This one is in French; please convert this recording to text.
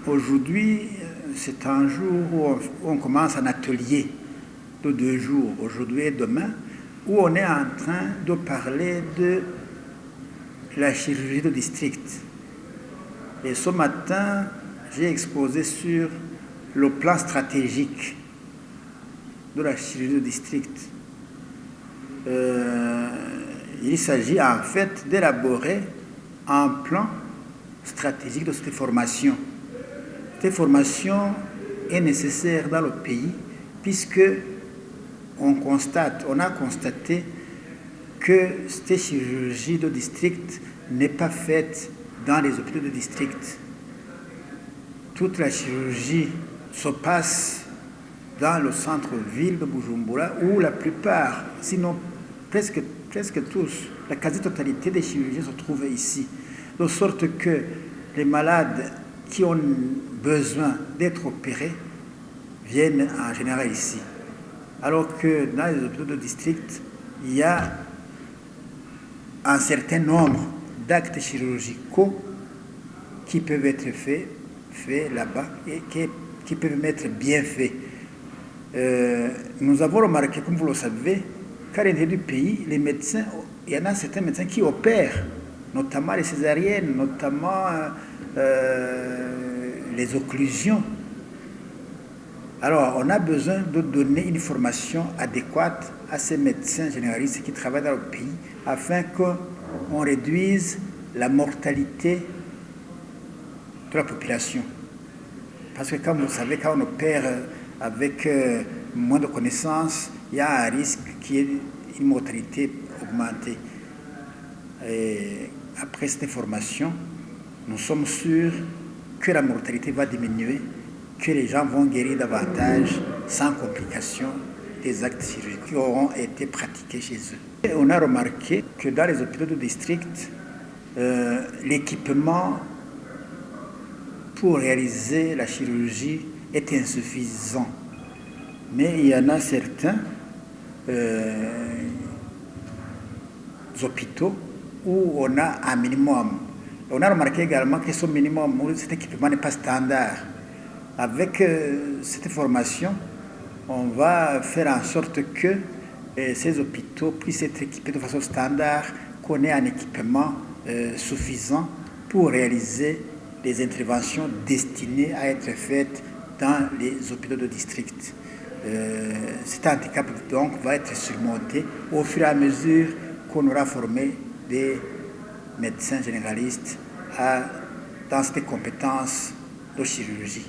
Aujourd'hui, c'est un jour où on commence un atelier de 2 jours, aujourd'hui et demain, où on est en train de parler de la chirurgie de district. Et ce matin, j'ai exposé sur le plan stratégique de la chirurgie de district. Il s'agit en fait d'élaborer un plan stratégique de cette formation. Cette formation est nécessaire dans le pays puisque on a constaté que cette chirurgie de district n'est pas faite dans les hôpitaux de district. Toute la chirurgie se passe dans le centre-ville de Bujumbura où la plupart, sinon presque tous, la quasi-totalité des chirurgiens se trouvent ici. De sorte que les malades qui ont besoin d'être opérés viennent en général ici. Alors que dans les hôpitaux de district, il y a un certain nombre d'actes chirurgicaux qui peuvent être faits là-bas et qui peuvent être bien faits. Nous avons remarqué, comme vous le savez, qu'à l'intérieur du pays, les médecins, il y en a certains médecins qui opèrent, notamment les césariennes, notamment les occlusions. Alors, on a besoin de donner une formation adéquate à ces médecins généralistes qui travaillent dans le pays afin qu'on réduise la mortalité de la population. Parce que, comme vous savez, quand on opère avec moins de connaissances, il y a un risque qu'il y ait une mortalité augmentée. Et après cette formation, nous sommes sûrs que la mortalité va diminuer, que les gens vont guérir davantage sans complications des actes chirurgicaux qui auront été pratiqués chez eux. Et on a remarqué que dans les hôpitaux de district, l'équipement pour réaliser la chirurgie est insuffisant. Mais il y en a certains hôpitaux où on a un minimum. On a remarqué également que ce minimum, cet équipement n'est pas standard. Avec cette formation, on va faire en sorte que ces hôpitaux puissent être équipés de façon standard, qu'on ait un équipement suffisant pour réaliser des interventions destinées à être faites dans les hôpitaux de district. Cet handicap donc va être surmonté au fur et à mesure qu'on aura formé des médecins généralistes dans ces compétences de chirurgie.